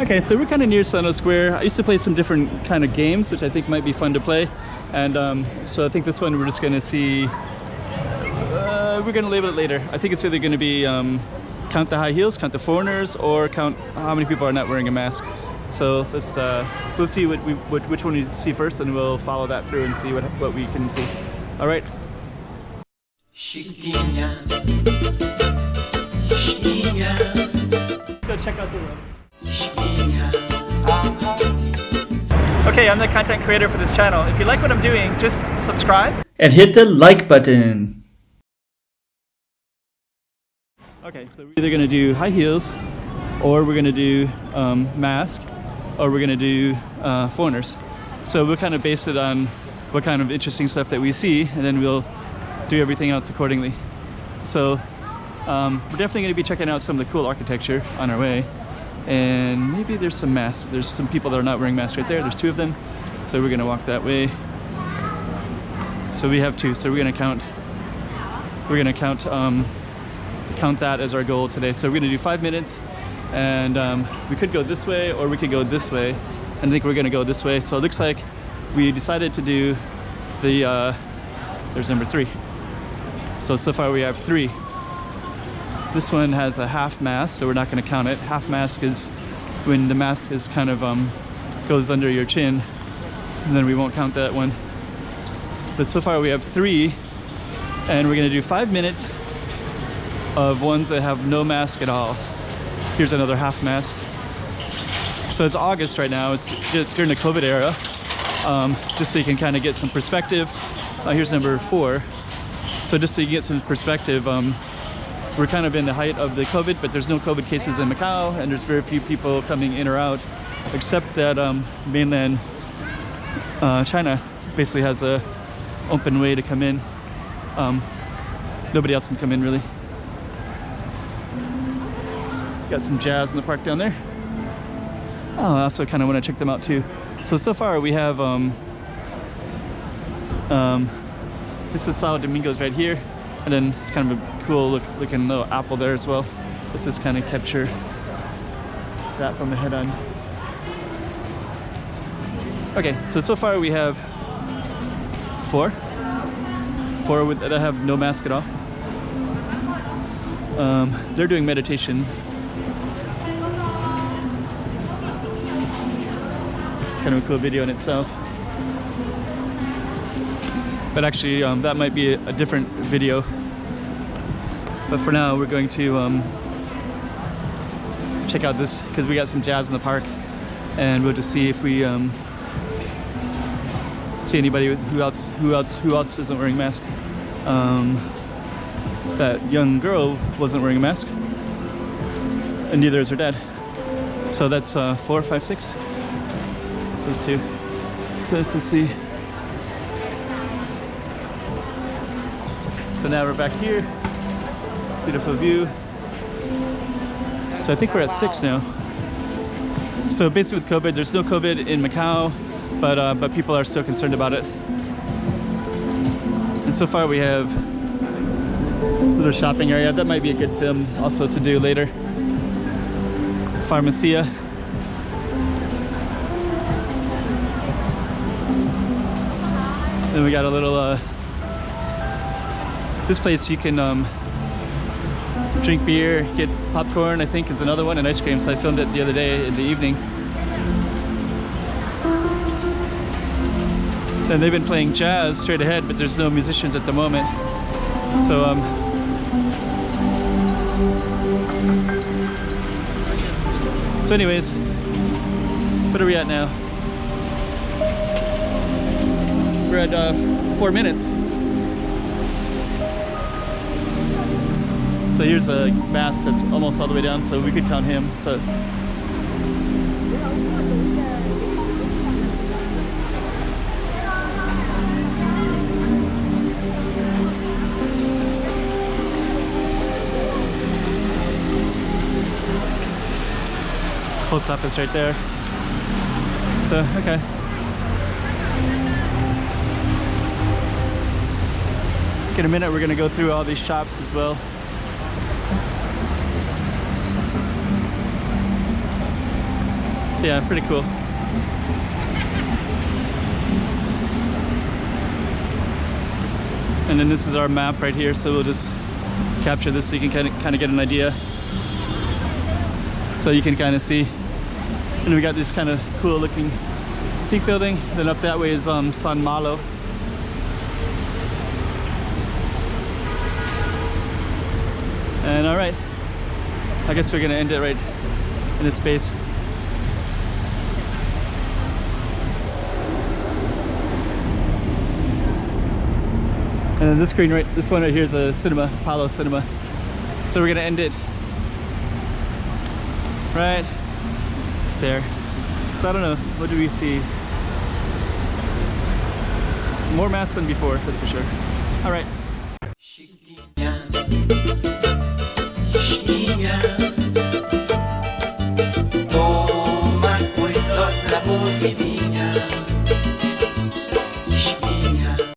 Okay, so we're kind of near Sono Square. I used to play some different kind of games, which I think might be fun to play. And so I think this one we're just gonna see, we're gonna label it later. I think it's either gonna be count the high heels, count the foreigners, or count how many people are not wearing a mask. So let's, we'll see which one we see first, and we'll follow that through and see what we can see. All right. Chiquinha, chiquinha. Let's go check out the room. Chiquinha. Okay, I'm the content creator for this channel. If you like what I'm doing, just subscribe and hit the like button. Okay, so we're either gonna do high heels, or we're gonna do mask, or we're gonna do foreigners. So we'll kind of base it on what kind of interesting stuff that we see, and then we'll do everything else accordingly. So we're definitely gonna be checking out some of the cool architecture on our way. And maybe there's some masks. There's some people that are not wearing masks right there. There's two of them. So we're gonna walk that way. So we have two. So we're gonna count that as our goal today. So we're gonna do 5 minutes, and we could go this way or we could go this way. And I think we're gonna go this way. So it looks like we decided to do the, there's number 3. So far we have 3. This one has a half mask, so we're not going to count it. Half mask is when the mask is kind of goes under your chin, and then we won't count that one. But so far we have 3, and we're going to do 5 minutes of ones that have no mask at all. Here's another half mask. So it's August right now. It's during the COVID era, just so you can kind of get some perspective. Here's number 4. So just so you get some perspective, we're kind of in the height of the COVID, but there's no COVID cases in Macau, and there's very few people coming in or out, except that mainland China basically has a open way to come in. Nobody else can come in really. Got some jazz in the park down there. Oh, I also kind of want to check them out too. So far we have this is Sao Domingo's right here, and then it's kind of a cool looking little apple there as well. Let's just kind of capture that from the head on. Okay, so far we have 4 that have no mask at all. They're doing meditation. It's kind of a cool video in itself. But actually, that might be a different video. But for now, we're going to check out this, because we got some jazz in the park, and we'll just see if we see anybody who else isn't wearing a mask. That young girl wasn't wearing a mask, and neither is her dad. So that's 4, 5, 6. Those 2. So let's just see. So now we're back here. Beautiful view. So I think we're at 6 now. So basically with COVID, there's no COVID in Macau, but people are still concerned about it. And so far we have a little shopping area. That might be a good film also to do later. Pharmacia. Then we got a little this place you can drink beer, get popcorn, I think is another one, and ice cream. So I filmed it the other day in the evening. And they've been playing jazz straight ahead, but there's no musicians at the moment. So anyways, what are we at now? We're at 4 minutes. So here's a mask that's almost all the way down, so we could count him. So post office right there. So okay. In a minute we're gonna go through all these shops as well. So yeah, pretty cool. And then this is our map right here, so we'll just capture this so you can kind of get an idea. So you can kind of see. And we got this kind of cool looking pink building. Then up that way is San Malo. And all right, I guess we're gonna end it right in this space. And then this screen this one right here is a cinema, Palo Cinema. So we're gonna end it right there. So I don't know, what do we see? More mass than before, that's for sure. All right. Chiquinha, chiquinha, toma cuidado da bovidinha.